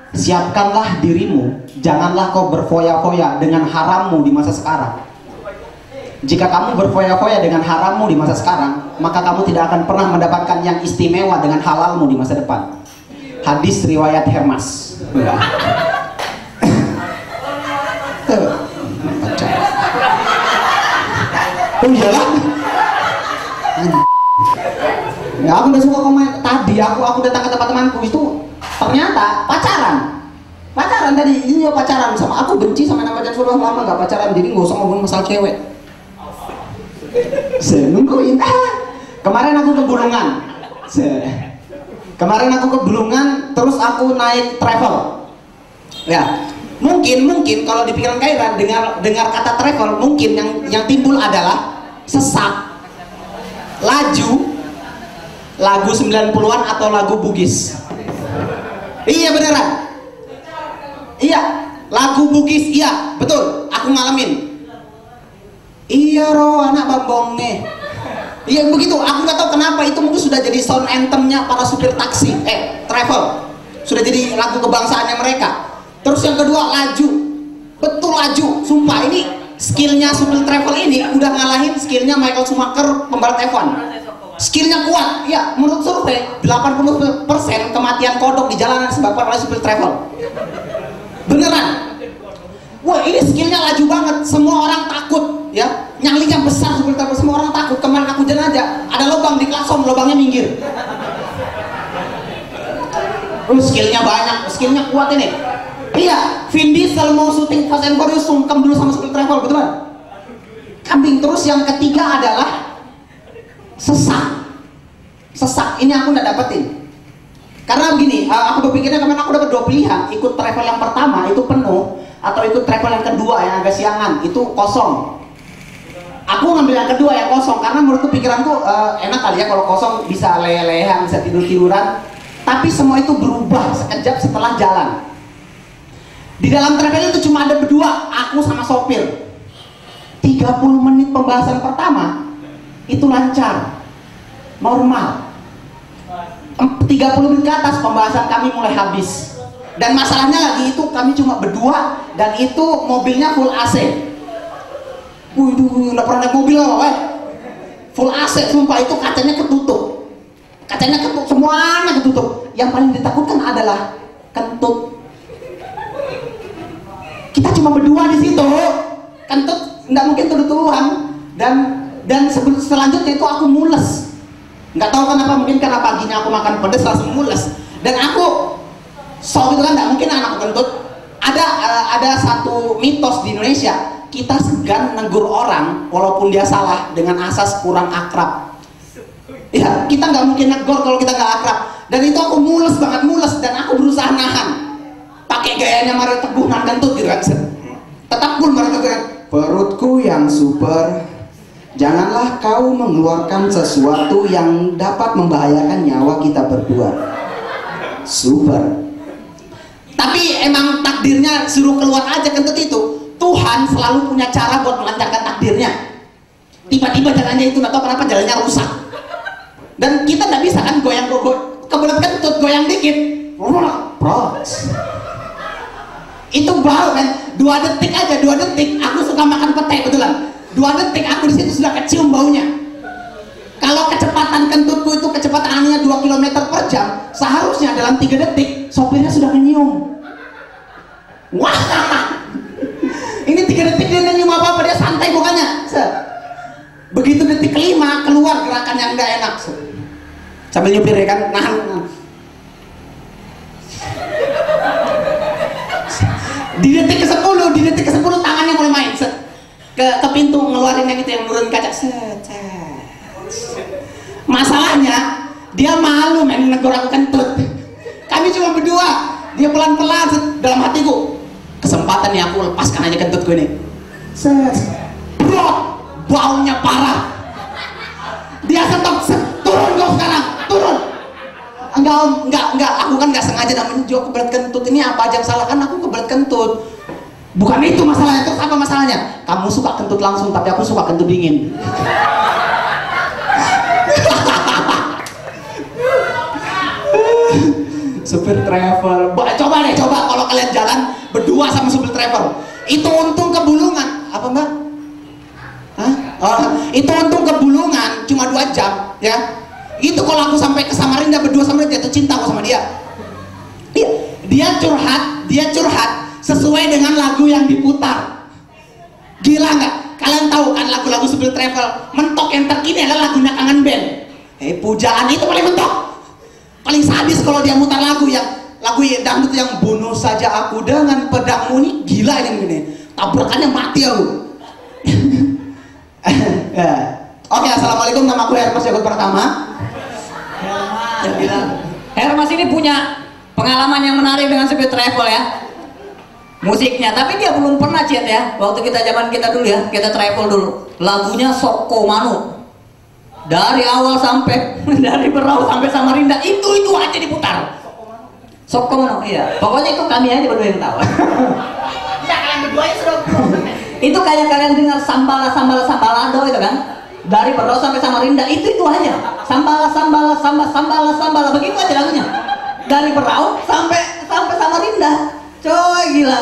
Speaker 3: Siapkanlah dirimu, janganlah kau berfoya-foya dengan harammu di masa sekarang. Jika kamu berfoya-foya dengan harammu di masa sekarang, maka kamu tidak akan pernah mendapatkan yang istimewa dengan halalmu di masa depan. Hadis riwayat Hermas. Oh iyalah. Ya aku udah suka komen tadi, aku datang ke tempat temanku itu ternyata pacaran tadi, ini ya pacaran sama aku, benci sama nama Rasulullah, lama nggak pacaran, jadi nggak usah ngomongin masalah cewek. Saya nungguin. Kemarin aku ke Bulungan, terus aku naik travel. Ya, mungkin kalau di pikiran Kairan dengar kata travel, mungkin yang timbul adalah sesak, laju, lagu 90-an atau lagu Bugis. Iya beneran. Iya, lagu Bugis, iya betul. Aku ngalamin. Iya roh anak bambong nih. Iya begitu. Aku nggak tahu kenapa itu mungkin sudah jadi sound anthemnya para supir taksi, travel. Sudah jadi lagu kebangsaannya mereka. Terus yang kedua laju, betul laju. Sumpah ini skillnya supir travel ini udah ngalahin skillnya Michael Schumacher pembalap F1. Skillnya kuat, ya menurut survei 80% kematian kodok di jalanan disebabkan oleh supir travel. Beneran. Wah ini skillnya laju banget, semua orang takut ya. Nyalinya besar supir travel, semua orang takut. Kemarin aku jalan aja, ada lubang di klakson, lubangnya minggir. Skillnya banyak, skillnya kuat ini. Iya, Vin Diesel mau syuting Fast and Furious sungkem dulu sama supir travel, betul kan? Kambing. Terus yang ketiga adalah sesak. Ini aku nggak dapetin. Karena begini, aku berpikirnya kemarin aku dapat 2 pilihan, ikut travel yang pertama itu penuh, atau ikut travel yang kedua yang agak siangan itu kosong. Aku ngambil yang kedua yang kosong karena menurutku pikiranku enak kali ya kalau kosong, bisa lelehan, bisa tiduran. Tapi semua itu berubah sekejap setelah jalan. Di dalam travel itu cuma ada berdua, aku sama sopir. 30 menit pembahasan pertama itu lancar, normal. 30 menit ke atas pembahasan kami mulai habis. Dan masalahnya lagi itu kami cuma berdua dan itu mobilnya full AC. Waduh, nggak pernah naik mobil loh, full AC, sumpah itu kacanya ketutup. Semuanya ketutup. Yang paling ditakutkan adalah kentut. Kita cuma berdua di situ, kentut nggak mungkin tuduh-tuduhan. Dan selanjutnya itu aku mules. Nggak tahu kenapa, mungkin karena paginya aku makan pedas langsung mules. Dan aku itu kan nggak mungkin anakku kentut. Ada satu mitos di Indonesia,
Speaker 6: kita segan negur orang walaupun dia salah dengan asas kurang akrab. Ya, kita nggak mungkin negur kalau kita nggak akrab. Dan itu aku mules banget, mules, dan aku berusaha nahan. Pakai gayanya Mario Teguh nan kentut gitu kan. Tetap pun Mario Teguh kan, perutku yang super, janganlah kau mengeluarkan sesuatu yang dapat membahayakan nyawa kita berdua. Super. Tapi emang takdirnya suruh keluar aja kentut itu. Tuhan selalu punya cara buat melancarkan takdirnya. Tiba-tiba jalannya itu nggak tahu kenapa jalannya rusak. Dan kita nggak bisa kan goyang-goyang, kebelet kentut goyang dikit, pros. Itu bau kan, 2 detik aja, 2 detik. Aku suka makan pete betulan. 2 detik aku di situ sudah kecium baunya. Kalau kecepatan kentutku itu kecepatan anginnya 2 km per jam, seharusnya dalam 3 detik sopirnya sudah menyium. Wah, ini 3 detik dia nyium apa-apa, dia santai bukannya. Begitu detik kelima keluar gerakan yang nggak enak. Sambil nyupir ya kan, nahan. Di detik ke-10 tangannya mulai main. Ke pintu ngeluarin yang itu yang nurun kaca. Masalahnya dia malu main negor aku kentut. Kami cuma berdua, dia pelan-pelan dalam hatiku. Kesempatan nih aku lepaskan aja kentutku ini. Bro, baunya parah. Dia stop, turun kau sekarang, turun. Enggak, aku kan nggak sengaja namanya juga kebelet kentut. Ini apa aja yang salah kan aku kebelet kentut. Bukan itu masalahnya, terus apa masalahnya? Kamu suka kentut langsung, tapi aku suka kentut dingin. Supir travel, coba deh, kalau kalian jalan berdua sama supir travel, itu untung ke Bulungan, apa mbak? Hah? Oh, itu untung ke Bulungan cuma 2 jam, ya. Itu kalau aku sampai ke Samarinda berdua sama dia, jatuh cinta aku sama dia. Dia curhat sesuai dengan lagu yang diputar. Gila nggak? Kalian tahu kan lagu-lagu supir travel mentok yang terkini adalah lagunya Kangen Band. Pujaan itu paling mentok, paling sadis kalau dia mutar lagu dangdut yang bunuh saja aku dengan pedangmu. Nih gila ini, tabrakannya mati aku. Oke, assalamualaikum, nama aku Hermas Jagot Pertama.
Speaker 2: Hermas ini punya pengalaman yang menarik dengan supir travel ya, musiknya. Tapi dia belum pernah chat ya, waktu zaman kita dulu ya, kita travel dulu, lagunya Soko Manu dari awal sampai dari Berau sampai Samarinda itu aja diputar. Soko Manu, iya. Pokoknya itu kami aja berdua yang tahu.
Speaker 6: Ya kalian berdua ya sudah.
Speaker 2: Itu kayak kalian dengar sambalado itu kan, dari Berau sampai Samarinda itu aja. Sambala begitu aja lagunya. Dari Berau sampai Samarinda. Coy, gila.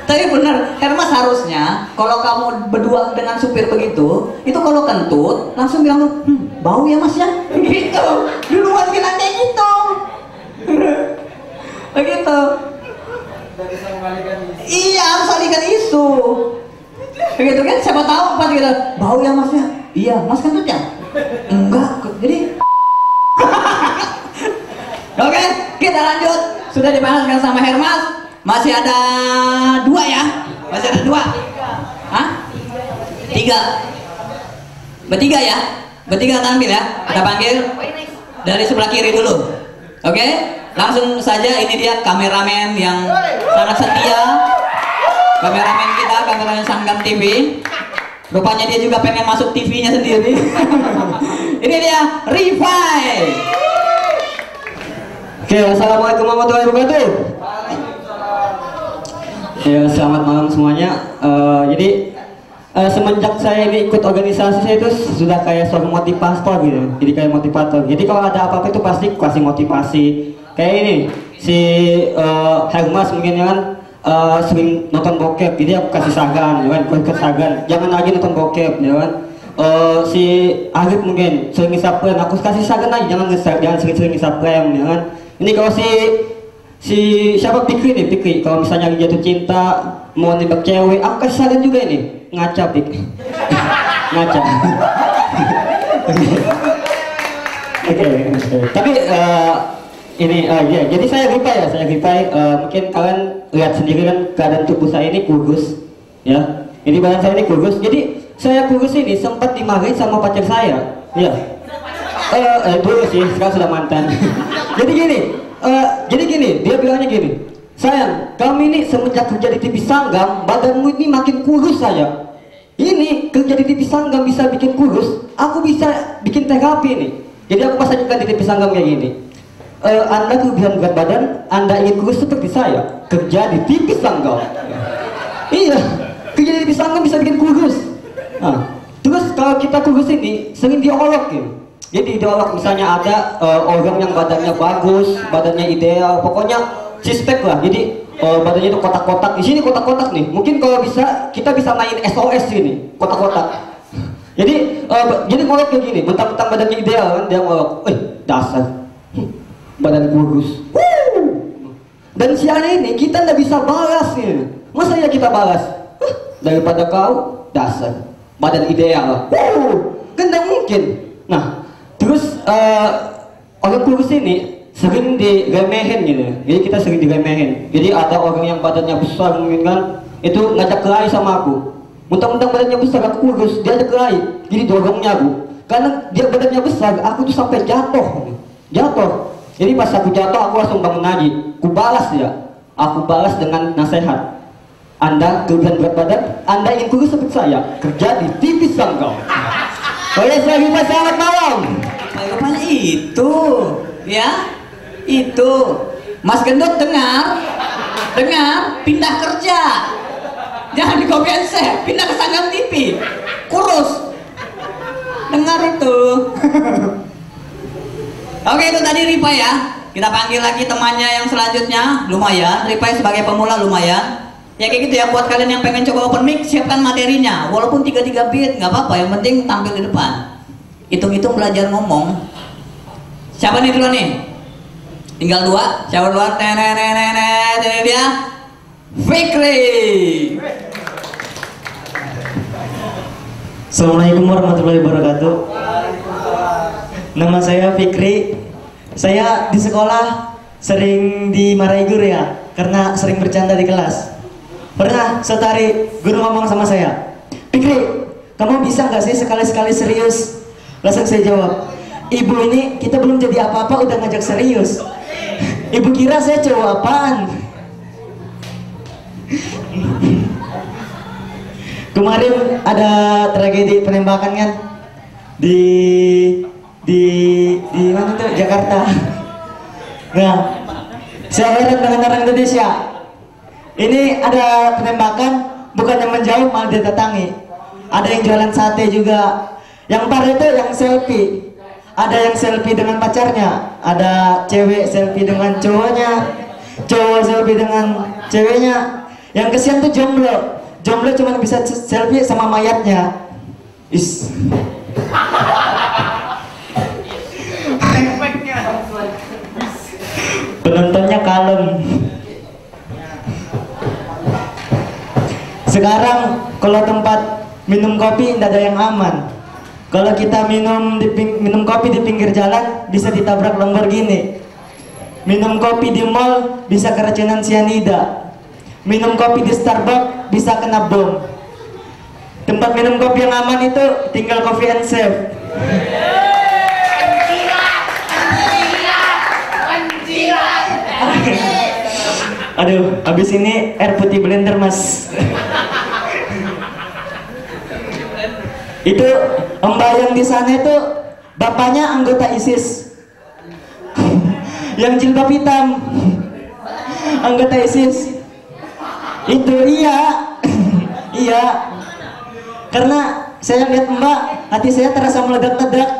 Speaker 2: Tapi benar, Hermas harusnya kalau kamu berdua dengan supir begitu, itu kalau kentut langsung bilang, bau ya mas ya, gitu. Duluan bilang kayak gitu. Begitu. Iya, harus alihkan isu. Begitu kan, siapa tahu pas gitu, bau ya mas ya. Iya, mas kentut ya? Enggak, jadi. Oke, kita lanjut. Sudah dibahaskan sama Hermas. Masih ada 2 ya? Masih ada 2? Hah? 3. Bertiga ya? Bertiga tampil ya? Kita panggil dari sebelah kiri dulu. Oke? Langsung saja, ini dia kameramen yang sangat setia. Kameramen kita, kameramen Sanggan TV. Rupanya dia juga pengen masuk TV-nya sendiri. Ini dia, Rifai.
Speaker 1: Oke, assalamualaikum warahmatullahi wabarakatuh. Ya, selamat malam semuanya. Semenjak saya ini ikut organisasi, saya itu sudah kayak seorang motivator gitu. Jadi kayak motivator. Jadi kalau ada apa-apa itu pasti kasih motivasi. Kayak ini si Hermas mungkin kan sering nonton bokep, jadi aku kasih saran, ya kan? Kasih saran, jangan lagi nonton bokep, ya kan? Si Arif mungkin sering ngisap rem, aku kasih saran aja, jangan sering-sering ngisap rem, ya kan? Ini kalau si siapa Pikri nih, Pikri kalau misalnya jatuh cinta mau nembak cewek, aku kasih saran juga ini, ngaca Pikri. Ngaca. Oke. Tapi ini ya, jadi saya Rifai, mungkin kalian lihat sendiri kan keadaan tubuh saya ini kurus,
Speaker 3: Ya, ini badan saya ini kurus. Jadi saya kurus ini sempat dimarahin sama pacar saya. Ya. Dulu sih, sekarang sudah mantan. jadi gini, dia bilangnya gini, sayang, kami ini semenjak kerja di TV Sanggam, badanmu ini makin kurus saya. Ini kerja di TV Sanggam bisa bikin kurus, aku bisa bikin terapi nih. Jadi aku pas ajukan di TV Sanggam kayak gini. Anda kelebihan berat badan, Anda ingin kurus seperti saya, kerja di TV Sanggam. Iya, kerja di TV Sanggam bisa bikin kurus. Nah, terus kalau kita kurus ini sering diolok ya. Jadi diolok misalnya ada orang yang badannya bagus, badannya ideal, pokoknya cispek lah. Jadi badannya itu kotak-kotak. Di sini kotak-kotak nih. Mungkin kalau bisa kita bisa main SOS sini, kotak-kotak. Jadi ngolok kayak gini, bentang-bentang badannya ideal kan dia ngolok. Dasar badan kurus. Dan siang ini kita nggak bisa balas nih. Masa ya kita balas? Daripada kau dasar badan ideal. Kan nggak mungkin. Nah, terus orang kurus ini sering diremehin gitu. Jadi kita sering diremehin. Jadi ada orang yang badannya besar mungkin kan, itu ngajak kelahi sama aku. Mentang-mentang badannya besar, aku kurus, dia ajak kelahi. Jadi dorongnya aku. Karena dia badannya besar, aku tuh sampai jatuh. Jadi pas aku jatuh, aku langsung bangun lagi. Aku balas ya. Aku balas dengan nasihat. Anda kelebihan berat badan, Anda ingin kurus seperti saya, kerja di TV Sanggam. Oleh lagi Mas, selamat malam.
Speaker 2: Rupanya itu, ya, itu. Mas Gendut dengar, pindah kerja. Jangan di copy and save, pindah ke Sanggam TV, kurus. Dengar itu. Oke, itu tadi Ripa ya. Kita panggil lagi temannya yang selanjutnya. Lumayan, Ripa sebagai pemula lumayan. Ya kayak gitu ya, buat kalian yang pengen coba open mic, siapkan materinya. Walaupun 3 beat, nggak apa-apa, yang penting tampil di depan. Hitung-hitung belajar ngomong. Siapa nih dulu nih? Tinggal 2, siapa duluan? Ini dia Fikri.
Speaker 7: Assalamualaikum warahmatullahi wabarakatuh. Nama saya Fikri. Saya di sekolah sering dimarahi guru ya, karena sering bercanda di kelas. Pernah suatu hari guru ngomong sama saya, Fikri, kamu bisa nggak sih sekali-sekali serius? Langsung saya jawab, ibu ini kita belum jadi apa-apa udah ngajak serius. Ibu kira saya cowok apaan? Kemarin ada tragedi penembakan kan di mana tuh, Jakarta. Nah, saya heran dengan orang Indonesia. Ini ada penembakan, bukannya menjauh malah didatangi. Ada yang jualan sate juga. Yang parah itu yang selfie. Ada yang selfie dengan pacarnya, ada cewek selfie dengan cowoknya, cowok selfie dengan ceweknya. Yang kesian tuh jomblo. Jomblo cuma bisa selfie sama mayatnya. Is. Penontonnya kalem. Sekarang kalau tempat minum kopi tidak ada yang aman. Kalau kita minum kopi di pinggir jalan bisa ditabrak Lamborghini. Minum kopi di mall bisa keracunan cyanida. Minum kopi di Starbucks bisa kena bom. Tempat minum kopi yang aman itu tinggal Coffee and Save. Aduh, habis ini air putih blender mas. Itu mbak yang di sana itu bapaknya anggota ISIS. Yang jilbab hitam anggota ISIS. Itu iya. Iya. Karena saya lihat mbak, hati saya terasa meledak-ledak.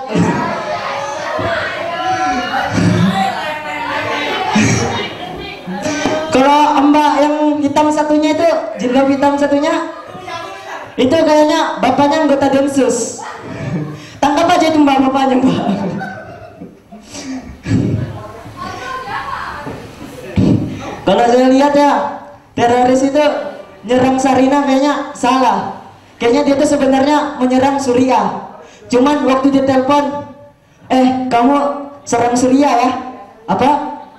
Speaker 7: Kalau mbak yang hitam satunya itu, jilbab hitam satunya, itu kayaknya bapaknya anggota Densus. Tangkap aja itu mbak, bapaknya mbak. Kalau saya lihat ya, teroris itu nyerang Sarina kayaknya salah. Kayaknya dia tuh sebenarnya menyerang Suriah. Cuman waktu dia telepon, kamu serang Suriah ya? Apa?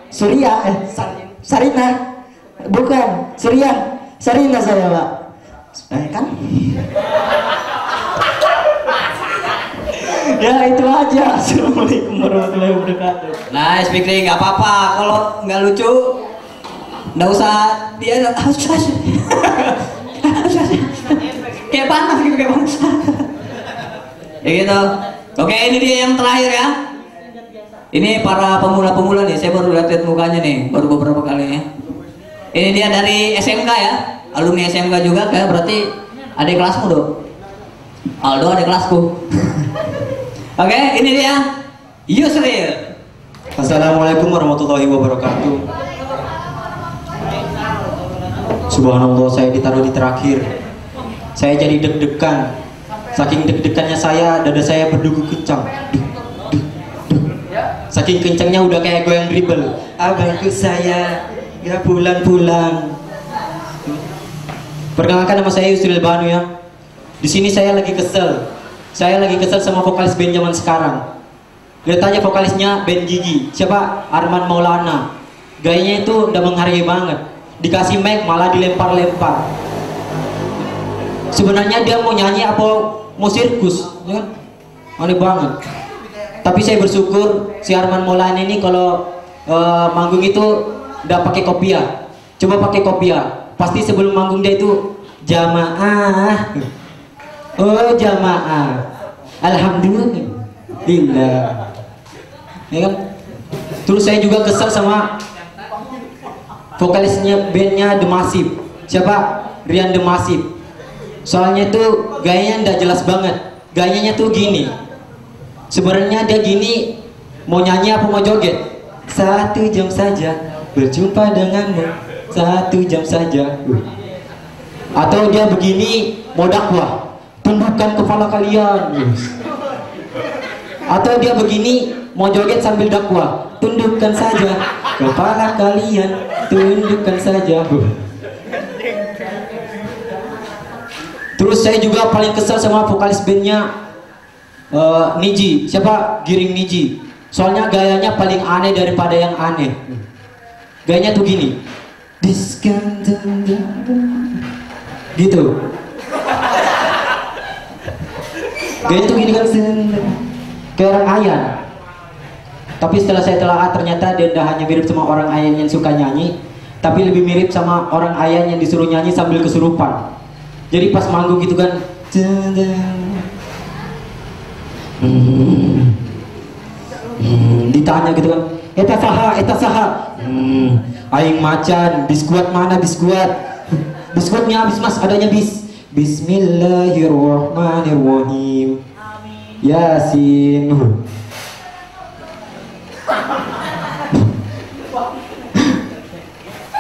Speaker 7: Suriah, Sarina. Bukan, Suriah. Sarina saya pak. kan? Ya itu aja. Assalamualaikum warahmatullahi wabarakatuh.
Speaker 2: Nice Fikri, nggak apa-apa. Kalau nggak lucu, nggak usah dia kayak panas gitu, kayak panas. Ya gitu. Oke, ini dia yang terakhir ya. Ini para pemula-pemula nih, saya baru lihat mukanya nih, baru beberapa kali ya. Ini dia dari SMK ya, alumni SMK juga, kayak berarti adik kelasmu dong. Aldo adik kelasku. Oke, ini dia Yusril.
Speaker 7: Assalamualaikum warahmatullahi wabarakatuh. Subhanallah, saya ditaruh di terakhir. Saya jadi deg-degan. Saking deg-degannya saya, dada saya berdegup kencang. Saking kencangnya udah kayak goyang dribble. Abangku saya, ya pulang-pulang. Perkenalkan, nama saya Yusril Banu ya. Di sini saya lagi kesel. Saya lagi kesel sama vokalis band zaman sekarang. Lihat aja vokalisnya band Gigi. Siapa? Arman Maulana. Gayanya itu udah menghargai banget. Dikasih mic malah dilempar-lempar. Sebenarnya dia mau nyanyi apa mau sirkus, ya kan? Aneh banget. Tapi saya bersyukur si Arman Maulana ini kalau manggung itu udah pakai kopiah. Coba pakai kopiah. Pasti sebelum manggung dia itu jamaah. Oh jamaah, alhamdulillah, ya kan? Terus saya juga kesel sama vokalisnya bandnya The Massive. Siapa? Rian The Massive. Soalnya itu gayanya ndak jelas banget. Gayanya tuh gini. Sebenarnya dia gini mau nyanyi apa mau joget? 1 jam saja berjumpa denganmu, 1 jam saja. Atau dia begini mau dakwah, tundukkan kepala kalian. Atau dia begini mau joget sambil dakwah, tundukkan saja kepala kalian, tundukkan saja. Terus saya juga paling kesal sama vokalis bandnya Niji. Siapa? Giring Niji. Soalnya gayanya paling aneh daripada yang aneh. Gayanya tuh gini, gitu. Gaya tuh gini kan, kayak orang Ayan. Tapi setelah saya telaah ternyata dia tidak hanya mirip sama orang Ayan yang suka nyanyi, tapi lebih mirip sama orang Ayan yang disuruh nyanyi sambil kesurupan. Jadi pas manggung gitu kan, ditanya gitu kan, eta saha, aing macan, biskuat mana biskuat? Biskuatnya habis mas, adanya bis. Bismillahirrahmanirrahim. Yasin.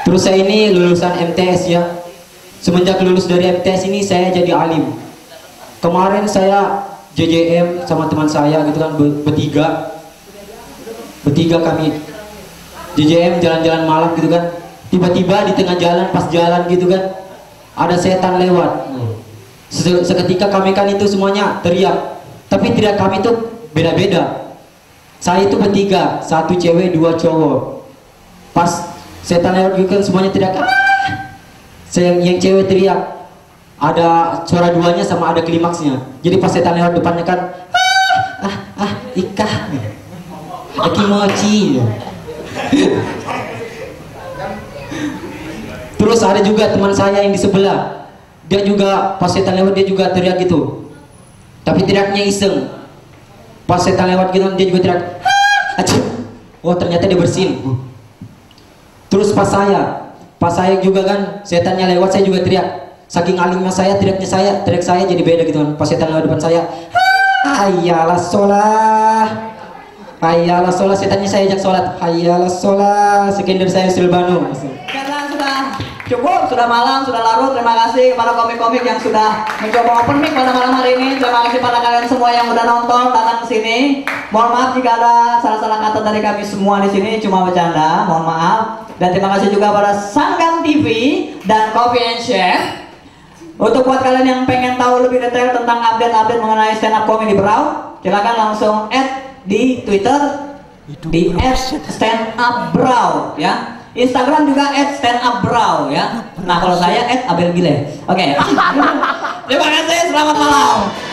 Speaker 7: Terus saya ini lulusan MTS ya. Semenjak lulus dari MTS ini saya jadi alim. Kemarin saya JJM sama teman saya gitu kan, bertiga kami JJM jalan-jalan malam gitu kan. Tiba-tiba di tengah jalan, pas jalan gitu kan, ada setan lewat. Seketika kami kan itu semuanya teriak. Tapi teriak kami itu beda-beda. Saya itu bertiga, 1 cewek 2 cowok. Pas setan lewat gitu kan semuanya teriak. Yang cewek teriak, ada suara duanya sama ada klimaksnya. Jadi pas setan lewat depannya kan, ikah, kimochi. Terus ada juga teman saya yang di sebelah, dia juga pas setan lewat dia juga teriak gitu, tapi teriaknya iseng. Pas setan lewat gitu dia juga teriak, oh ternyata dia bersin. Terus pas saya juga kan setannya lewat, saya juga teriak. Saking alimnya saya, teriak saya jadi beda gitu kan. Pas setan lewat depan saya, hayyalah sholat, hayyalah sholat, setannya saya ajak sholat, hayyalah sholat. Sekian dari saya Yusril Banu.
Speaker 2: Karena sudah cukup, sudah malam, sudah larut. Terima kasih kepada komik-komik yang sudah mencoba open mic pada malam hari ini. Terima kasih pada kalian semua yang udah nonton, datang ke sini. Mohon maaf jika ada salah-salah kata dari kami semua di sini, cuma bercanda. Mohon maaf. Dan terima kasih juga pada Sanggan TV dan Coffee and Chef. Untuk buat kalian yang pengen tahu lebih detail tentang update-update mengenai stand up comedy Braw, silakan langsung add di Twitter di @standupbraw ya. Instagram juga @standupbrow ya. Nah kalau saya @abelbile. Oke. Terima kasih, selamat malam.